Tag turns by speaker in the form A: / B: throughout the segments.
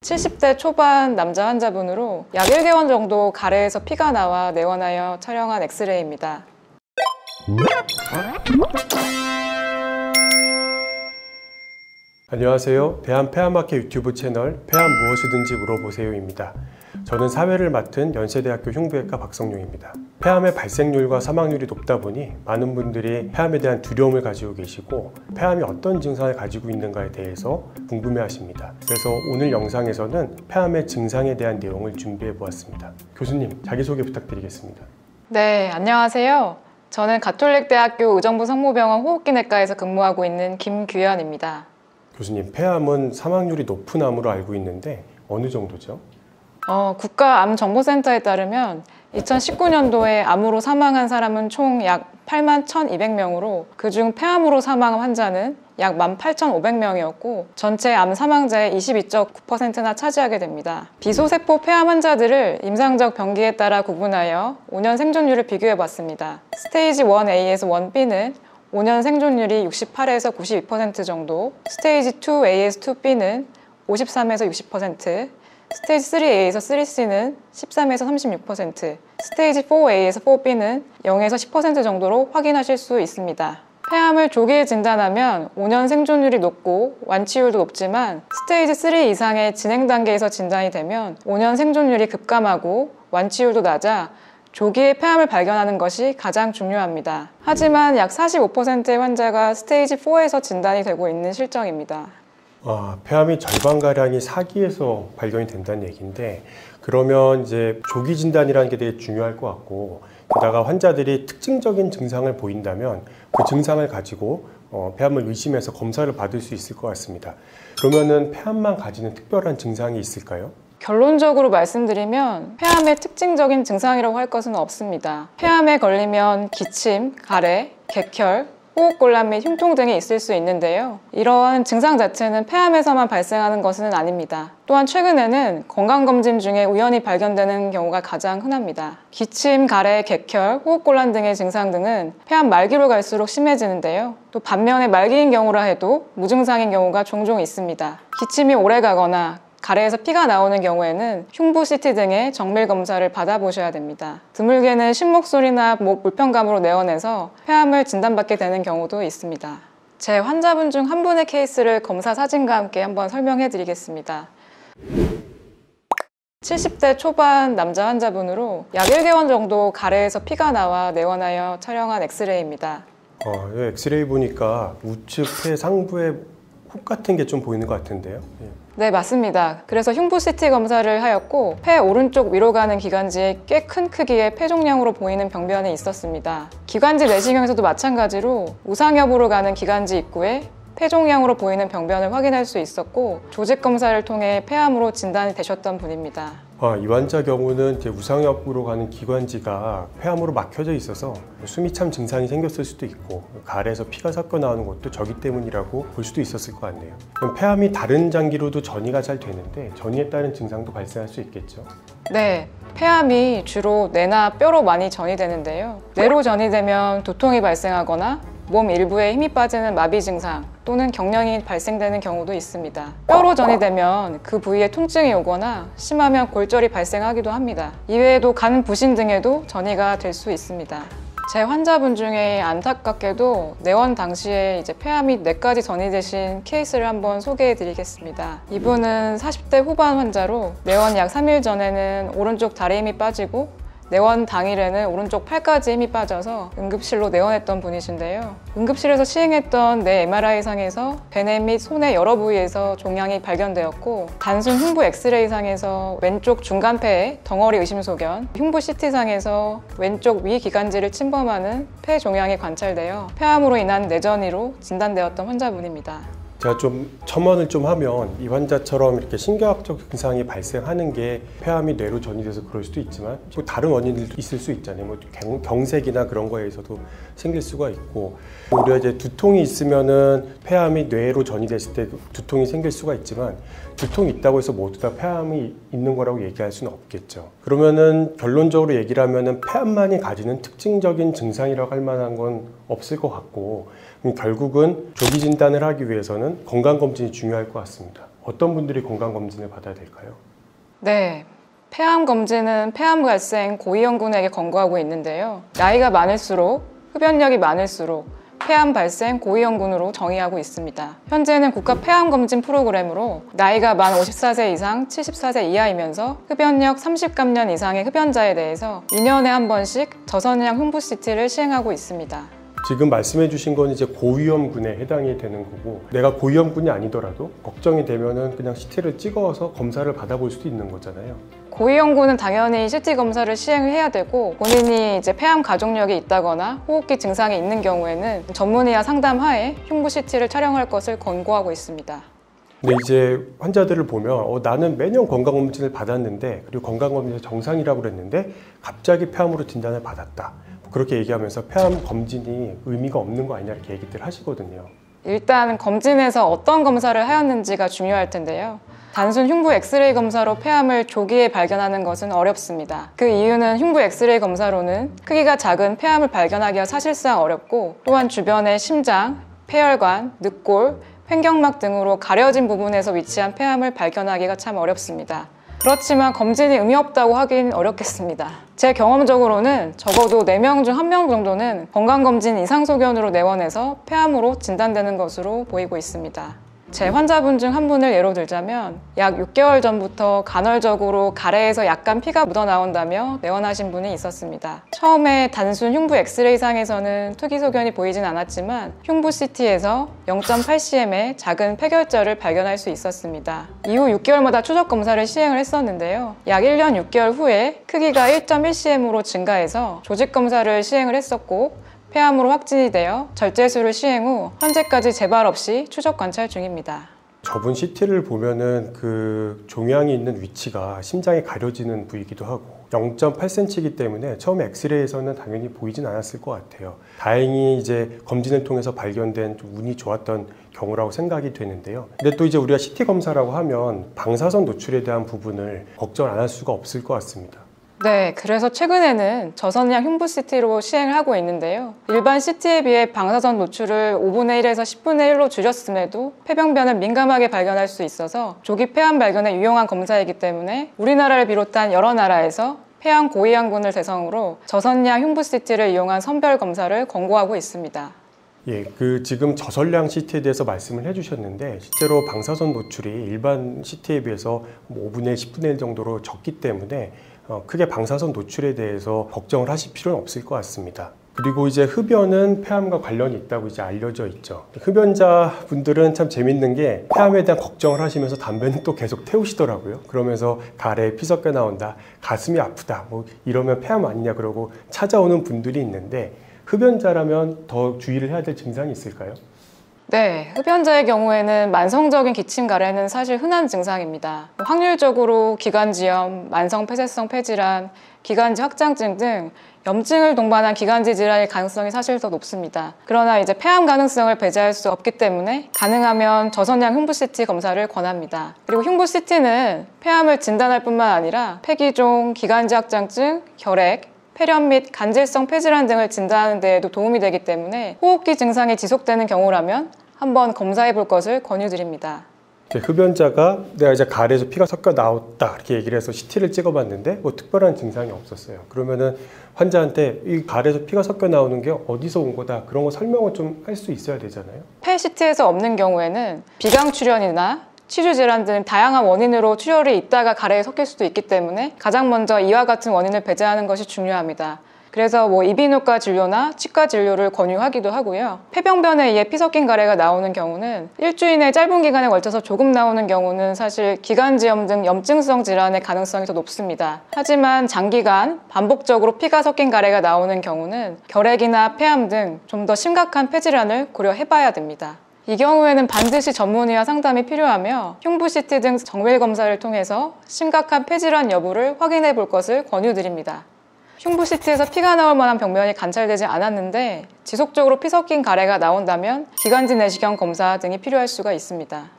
A: 70대 초반 남자 환자분으로 약 1개월 정도 가래에서 피가 나와 내원하여 촬영한 엑스레이입니다.
B: 안녕하세요. 대한폐암학회 유튜브 채널 폐암 무엇이든지 물어보세요입니다. 저는 사회를 맡은 연세대학교 흉부외과 박성룡입니다. 폐암의 발생률과 사망률이 높다 보니 많은 분들이 폐암에 대한 두려움을 가지고 계시고 폐암이 어떤 증상을 가지고 있는가에 대해서 궁금해 하십니다. 그래서 오늘 영상에서는 폐암의 증상에 대한 내용을 준비해 보았습니다. 교수님, 자기소개 부탁드리겠습니다.
A: 네, 안녕하세요. 저는 가톨릭대학교 의정부 성모병원 호흡기내과에서 근무하고 있는 김규현입니다.
B: 교수님, 폐암은 사망률이 높은 암으로 알고 있는데 어느 정도죠?
A: 국가암정보센터에 따르면 2019년도에 암으로 사망한 사람은 총 약 81,200명으로 그중 폐암으로 사망한 환자는 약 18,500명이었고 전체 암 사망자의 22.9%나 차지하게 됩니다. 비소세포 폐암 환자들을 임상적 병기에 따라 구분하여 5년 생존율을 비교해 봤습니다. 스테이지 1A에서 1B는 5년 생존율이 68에서 92% 정도, 스테이지 2A에서 2B는 53에서 60%, 스테이지 3A에서 3C는 13에서 36%, 스테이지 4A에서 4B는 0에서 10% 정도로 확인하실 수 있습니다. 폐암을 조기에 진단하면 5년 생존율이 높고 완치율도 높지만 스테이지 3 이상의 진행 단계에서 진단이 되면 5년 생존율이 급감하고 완치율도 낮아 조기에 폐암을 발견하는 것이 가장 중요합니다. 하지만 약 45%의 환자가 스테이지 4에서 진단이 되고 있는 실정입니다.
B: 폐암이 절반가량이 사기에서 발견이 된다는 얘기인데, 그러면 이제 조기 진단이라는 게 되게 중요할 것 같고, 게다가 환자들이 특징적인 증상을 보인다면 그 증상을 가지고 폐암을 의심해서 검사를 받을 수 있을 것 같습니다. 그러면은 폐암만 가지는 특별한 증상이 있을까요?
A: 결론적으로 말씀드리면 폐암의 특징적인 증상이라고 할 것은 없습니다. 폐암에 걸리면 기침, 가래, 객혈, 호흡곤란 및 흉통 등이 있을 수 있는데요. 이러한 증상 자체는 폐암에서만 발생하는 것은 아닙니다. 또한 최근에는 건강검진 중에 우연히 발견되는 경우가 가장 흔합니다. 기침, 가래, 객혈, 호흡곤란 등의 증상 등은 폐암 말기로 갈수록 심해지는데요. 또 반면에 말기인 경우라 해도 무증상인 경우가 종종 있습니다. 기침이 오래 가거나 가래에서 피가 나오는 경우에는 흉부 CT 등의 정밀 검사를 받아보셔야 됩니다. 드물게는 신목소리나 목 불편감으로 내원해서 폐암을 진단받게 되는 경우도 있습니다. 제 환자분 중 한 분의 케이스를 검사 사진과 함께 한번 설명해 드리겠습니다. 70대 초반 남자 환자분으로 약 1개월 정도 가래에서 피가 나와 내원하여 촬영한 엑스레이입니다.
B: 엑스레이 보니까 우측 폐 상부에 혹 같은 게 좀 보이는 것 같은데요?
A: 네, 맞습니다. 그래서 흉부 CT 검사를 하였고 폐 오른쪽 위로 가는 기관지에 꽤 큰 크기의 폐종양으로 보이는 병변이 있었습니다. 기관지 내시경에서도 마찬가지로 우상엽으로 가는 기관지 입구에 폐종양으로 보이는 병변을 확인할 수 있었고 조직 검사를 통해 폐암으로 진단이 되셨던 분입니다.
B: 이 환자 경우는 우상엽으로 가는 기관지가 폐암으로 막혀져 있어서 숨이 참 증상이 생겼을 수도 있고 가래에서 피가 섞여 나오는 것도 저기 때문이라고 볼 수도 있었을 것 같네요. 그럼 폐암이 다른 장기로도 전이가 잘 되는데 전이에 따른 증상도 발생할 수 있겠죠?
A: 네, 폐암이 주로 뇌나 뼈로 많이 전이되는데요. 뇌로 전이되면 두통이 발생하거나 몸 일부에 힘이 빠지는 마비 증상 또는 경련이 발생되는 경우도 있습니다. 뼈로 전이되면 그 부위에 통증이 오거나 심하면 골절이 발생하기도 합니다. 이외에도 간 부신 등에도 전이가 될 수 있습니다. 제 환자분 중에 안타깝게도 내원 당시에 폐암이 뇌까지 전이되신 케이스를 한번 소개해 드리겠습니다. 이분은 40대 후반 환자로 내원 약 3일 전에는 오른쪽 다리에 힘이 빠지고 내원 당일에는 오른쪽 팔까지 힘이 빠져서 응급실로 내원했던 분이신데요. 응급실에서 시행했던 뇌 MRI상에서 배내 및 손의 여러 부위에서 종양이 발견되었고 단순 흉부 엑스레이상에서 왼쪽 중간폐에 덩어리 의심소견, 흉부 CT상에서 왼쪽 위 기관지를 침범하는 폐 종양이 관찰되어 폐암으로 인한 뇌전이로 진단되었던 환자분입니다.
B: 제가 좀 첨언을 좀 하면 이 환자처럼 이렇게 신경학적 증상이 발생하는 게 폐암이 뇌로 전이돼서 그럴 수도 있지만 또 다른 원인들도 있을 수 있잖아요. 뭐 경색이나 그런 거에서도 생길 수가 있고, 우리가 이제 두통이 있으면은 폐암이 뇌로 전이됐을 때 두통이 생길 수가 있지만 두통이 있다고 해서 모두 다 폐암이 있는 거라고 얘기할 수는 없겠죠. 그러면은 결론적으로 얘기를 하면은 폐암만이 가지는 특징적인 증상이라고 할 만한 건 없을 것 같고, 결국은 조기 진단을 하기 위해서는 건강검진이 중요할 것 같습니다. 어떤 분들이 건강검진을 받아야 될까요?
A: 네. 폐암 검진은 폐암 발생 고위험군에게 권고하고 있는데요. 나이가 많을수록, 흡연력이 많을수록 폐암 발생 고위험군으로 정의하고 있습니다. 현재는 국가 폐암 검진 프로그램으로 나이가 만 54세 이상, 74세 이하이면서 흡연력 30감년 이상의 흡연자에 대해서 2년에 한 번씩 저선량 흉부 CT를 시행하고 있습니다.
B: 지금 말씀해 주신 건 이제 고위험군에 해당이 되는 거고, 내가 고위험군이 아니더라도 걱정이 되면은 그냥 CT를 찍어서 검사를 받아볼 수도 있는 거잖아요.
A: 고위험군은 당연히 CT 검사를 시행을 해야 되고, 본인이 이제 폐암 가족력이 있다거나 호흡기 증상이 있는 경우에는 전문의와 상담 하에 흉부 CT를 촬영할 것을 권고하고 있습니다.
B: 근데 이제 환자들을 보면 나는 매년 건강검진을 받았는데, 그리고 건강검진이 정상이라고 그랬는데 갑자기 폐암으로 진단을 받았다, 그렇게 얘기하면서 폐암 검진이 의미가 없는 거 아니냐 이렇게 얘기들 하시거든요.
A: 일단 검진에서 어떤 검사를 하였는지가 중요할 텐데요. 단순 흉부 엑스레이 검사로 폐암을 조기에 발견하는 것은 어렵습니다. 그 이유는 흉부 엑스레이 검사로는 크기가 작은 폐암을 발견하기가 사실상 어렵고, 또한 주변의 심장, 폐혈관, 늑골, 횡격막 등으로 가려진 부분에서 위치한 폐암을 발견하기가 참 어렵습니다. 그렇지만 검진이 의미 없다고 하긴 어렵겠습니다. 제 경험적으로는 적어도 4명 중 1명 정도는 건강검진 이상소견으로 내원해서 폐암으로 진단되는 것으로 보이고 있습니다. 제 환자분 중 한 분을 예로 들자면 약 6개월 전부터 간헐적으로 가래에서 약간 피가 묻어나온다며 내원하신 분이 있었습니다. 처음에 단순 흉부 엑스레이상에서는 특이소견이 보이진 않았지만 흉부 CT에서 0.8cm의 작은 폐결절을 발견할 수 있었습니다. 이후 6개월마다 추적 검사를 시행을 했었는데요. 약 1년 6개월 후에 크기가 1.1cm으로 증가해서 조직 검사를 시행을 했었고, 폐암으로 확진이 되어 절제술을 시행 후 현재까지 재발 없이 추적 관찰 중입니다.
B: 저분 CT를 보면은 그 종양이 있는 위치가 심장이 가려지는 부위이기도 하고 0.8cm이기 때문에 처음에 엑스레이에서는 당연히 보이진 않았을 것 같아요. 다행히 이제 검진을 통해서 발견된 좀 운이 좋았던 경우라고 생각이 되는데요. 근데 또 이제 우리가 CT 검사라고 하면 방사선 노출에 대한 부분을 걱정 안 할 수가 없을 것 같습니다.
A: 네, 그래서 최근에는 저선량 흉부 CT로 시행을 하고 있는데요. 일반 CT에 비해 방사선 노출을 5분의 1에서 10분의 1로 줄였음에도 폐병변을 민감하게 발견할 수 있어서 조기 폐암 발견에 유용한 검사이기 때문에 우리나라를 비롯한 여러 나라에서 폐암 고위험군을 대상으로 저선량 흉부 CT를 이용한 선별 검사를 권고하고 있습니다.
B: 예, 지금 저선량 CT에 대해서 말씀을 해주셨는데, 실제로 방사선 노출이 일반 CT에 비해서 5분의 1, 10분의 1 정도로 적기 때문에 크게 방사선 노출에 대해서 걱정을 하실 필요는 없을 것 같습니다. 그리고 이제 흡연은 폐암과 관련이 있다고 이제 알려져 있죠. 흡연자 분들은 참 재밌는 게 폐암에 대한 걱정을 하시면서 담배는 또 계속 태우시더라고요. 그러면서 가래에 피 섞여 나온다, 가슴이 아프다, 뭐 이러면 폐암 아니냐 그러고 찾아오는 분들이 있는데, 흡연자라면 더 주의를 해야 될 증상이 있을까요?
A: 네, 흡연자의 경우에는 만성적인 기침 가래는 사실 흔한 증상입니다. 확률적으로 기관지염, 만성폐쇄성 폐질환, 기관지 확장증 등 염증을 동반한 기관지 질환의 가능성이 사실 더 높습니다. 그러나 이제 폐암 가능성을 배제할 수 없기 때문에 가능하면 저선량 흉부 CT 검사를 권합니다. 그리고 흉부 CT는 폐암을 진단할 뿐만 아니라 폐기종, 기관지 확장증, 결핵, 폐렴 및 간질성 폐질환 등을 진단하는 데에도 도움이 되기 때문에 호흡기 증상이 지속되는 경우라면 한번 검사해 볼 것을 권유드립니다.
B: 흡연자가 내가 이제 가래에서 피가 섞여 나왔다 이렇게 얘기를 해서 CT를 찍어봤는데 뭐 특별한 증상이 없었어요. 그러면은 환자한테 이 가래에서 피가 섞여 나오는 게 어디서 온 거다, 그런 거 설명을 좀 할 수 있어야 되잖아요.
A: 폐 CT에서 없는 경우에는 비강 출혈이나 치주 질환 등 다양한 원인으로 출혈이 있다가 가래에 섞일 수도 있기 때문에 가장 먼저 이와 같은 원인을 배제하는 것이 중요합니다. 그래서 이비인후과 진료나 치과 진료를 권유하기도 하고요. 폐병변에 의해 피 섞인 가래가 나오는 경우는 일주일의 짧은 기간에 걸쳐서 조금 나오는 경우는 사실 기관지염 등 염증성 질환의 가능성이 더 높습니다. 하지만 장기간 반복적으로 피가 섞인 가래가 나오는 경우는 결핵이나 폐암 등 좀 더 심각한 폐질환을 고려해봐야 됩니다. 이 경우에는 반드시 전문의와 상담이 필요하며 흉부 CT 등 정밀 검사를 통해서 심각한 폐질환 여부를 확인해 볼 것을 권유드립니다. 흉부 CT에서 피가 나올 만한 병변이 관찰되지 않았는데 지속적으로 피 섞인 가래가 나온다면 기관지 내시경 검사 등이 필요할 수가 있습니다.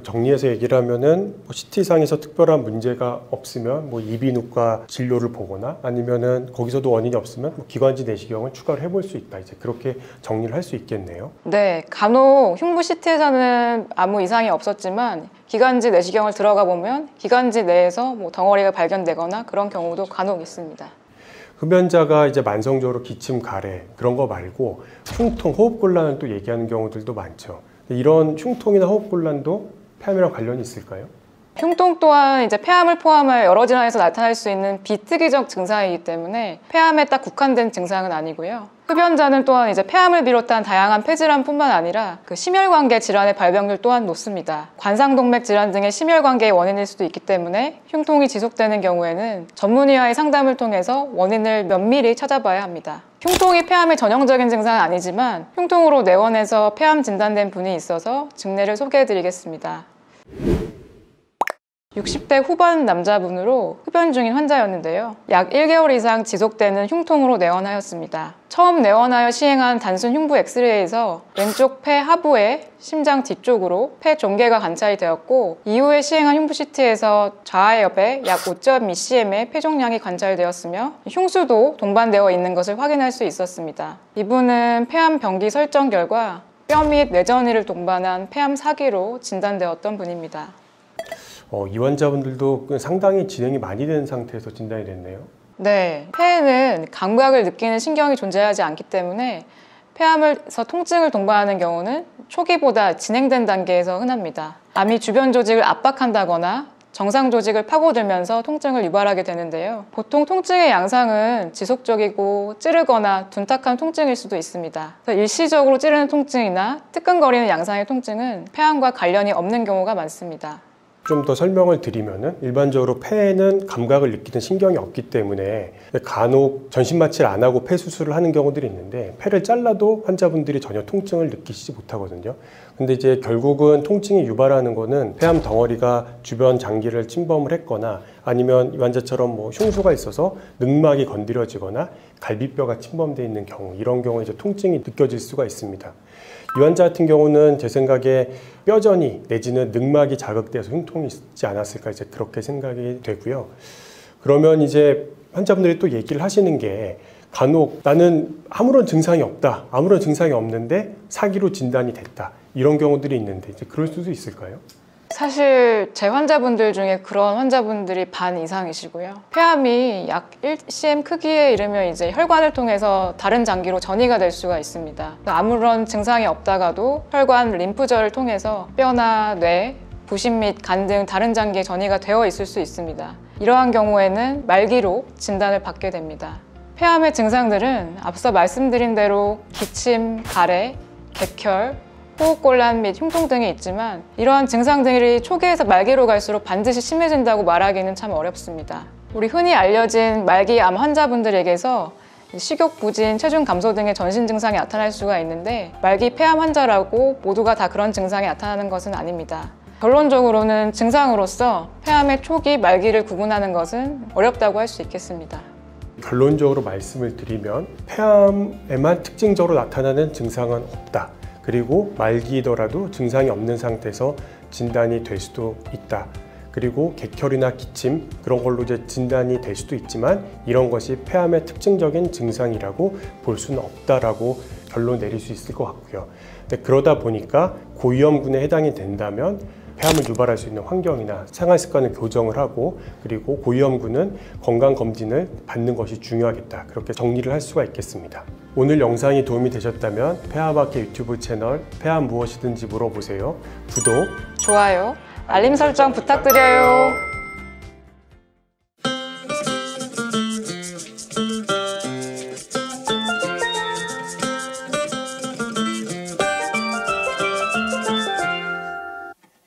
B: 정리해서 얘기를 하면은 CT상에서 특별한 문제가 없으면 이비인후과 진료를 보거나 아니면은 거기서도 원인이 없으면 기관지 내시경을 추가로 해볼 수 있다. 이제 그렇게 정리를 할 수 있겠네요.
A: 네, 간혹 흉부 CT에서는 아무 이상이 없었지만 기관지 내시경을 들어가 보면 기관지 내에서 덩어리가 발견되거나 그런 경우도 간혹 있습니다.
B: 흡연자가 이제 만성적으로 기침, 가래 그런 거 말고 흉통, 호흡곤란을 또 얘기하는 경우들도 많죠. 이런 흉통이나 호흡곤란도 폐암이랑 관련이 있을까요?
A: 흉통 또한 이제 폐암을 포함한 여러 질환에서 나타날 수 있는 비특이적 증상이기 때문에 폐암에 딱 국한된 증상은 아니고요. 흡연자는 또한 이제 폐암을 비롯한 다양한 폐질환뿐만 아니라 심혈관계 질환의 발병률 또한 높습니다. 관상동맥 질환 등의 심혈관계의 원인일 수도 있기 때문에 흉통이 지속되는 경우에는 전문의와의 상담을 통해서 원인을 면밀히 찾아봐야 합니다. 흉통이 폐암의 전형적인 증상은 아니지만 흉통으로 내원해서 폐암 진단된 분이 있어서 증례를 소개해드리겠습니다. 60대 후반 남자분으로 흡연 중인 환자였는데요. 약 1개월 이상 지속되는 흉통으로 내원하였습니다. 처음 내원하여 시행한 단순 흉부 엑스레이에서 왼쪽 폐 하부에 심장 뒤쪽으로 폐 종괴가 관찰이 되었고, 이후에 시행한 흉부 CT에서 좌하엽에 약 5.2cm의 폐종량이 관찰되었으며 흉수도 동반되어 있는 것을 확인할 수 있었습니다. 이분은 폐암 병기 설정 결과 뼈 및 뇌전이를 동반한 폐암 4기로 진단되었던 분입니다.
B: 이 환자분들도 상당히 진행이 많이 된 상태에서 진단이 됐네요.
A: 네, 폐에는 감각을 느끼는 신경이 존재하지 않기 때문에 폐암에서 통증을 동반하는 경우는 초기보다 진행된 단계에서 흔합니다. 암이 주변 조직을 압박한다거나 정상 조직을 파고들면서 통증을 유발하게 되는데요. 보통 통증의 양상은 지속적이고 찌르거나 둔탁한 통증일 수도 있습니다. 일시적으로 찌르는 통증이나 뜨끔거리는 양상의 통증은 폐암과 관련이 없는 경우가 많습니다.
B: 좀 더 설명을 드리면은 일반적으로 폐에는 감각을 느끼는 신경이 없기 때문에 간혹 전신 마취를 안 하고 폐 수술을 하는 경우들이 있는데 폐를 잘라도 환자분들이 전혀 통증을 느끼시지 못하거든요. 근데 이제 결국은 통증이 유발하는 거는 폐암 덩어리가 주변 장기를 침범을 했거나 아니면 이 환자처럼 흉수가 있어서 늑막이 건드려지거나 갈비뼈가 침범되어 있는 경우, 이런 경우에 이제 통증이 느껴질 수가 있습니다. 이 환자 같은 경우는 제 생각에 뼈전이 내지는 늑막이 자극돼서 흉통이 있지 않았을까 이제 그렇게 생각이 되고요. 그러면 이제 환자분들이 또 얘기를 하시는 게 간혹 나는 아무런 증상이 없다, 아무런 증상이 없는데 4기로 진단이 됐다, 이런 경우들이 있는데 이제 그럴 수도 있을까요?
A: 사실 제 환자분들 중에 그런 환자분들이 반 이상이시고요. 폐암이 약 1cm 크기에 이르면 이제 혈관을 통해서 다른 장기로 전이가 될 수가 있습니다. 아무런 증상이 없다가도 혈관, 림프절을 통해서 뼈나 뇌, 부신 및 간 등 다른 장기에 전이가 되어 있을 수 있습니다. 이러한 경우에는 말기로 진단을 받게 됩니다. 폐암의 증상들은 앞서 말씀드린 대로 기침, 가래, 객혈, 호흡곤란 및 흉통 등이 있지만 이러한 증상들이 초기에서 말기로 갈수록 반드시 심해진다고 말하기는 참 어렵습니다. 우리 흔히 알려진 말기 암 환자분들에게서 식욕 부진, 체중 감소 등의 전신 증상이 나타날 수가 있는데 말기 폐암 환자라고 모두가 다 그런 증상이 나타나는 것은 아닙니다. 결론적으로는 증상으로서 폐암의 초기, 말기를 구분하는 것은 어렵다고 할 수 있겠습니다.
B: 결론적으로 말씀을 드리면 폐암에만 특징적으로 나타나는 증상은 없다. 그리고 말기이더라도 증상이 없는 상태에서 진단이 될 수도 있다. 그리고 객혈이나 기침 그런 걸로 이제 진단이 될 수도 있지만 이런 것이 폐암의 특징적인 증상이라고 볼 수는 없다라고 결론 내릴 수 있을 것 같고요. 근데 그러다 보니까 고위험군에 해당이 된다면 폐암을 유발할 수 있는 환경이나 생활 습관을 교정을 하고 그리고 고위험군은 건강검진을 받는 것이 중요하겠다. 그렇게 정리를 할 수가 있겠습니다. 오늘 영상이 도움이 되셨다면 폐암학회 유튜브 채널 폐암 무엇이든지 물어보세요. 구독,
A: 좋아요, 알림 설정 부탁드려요.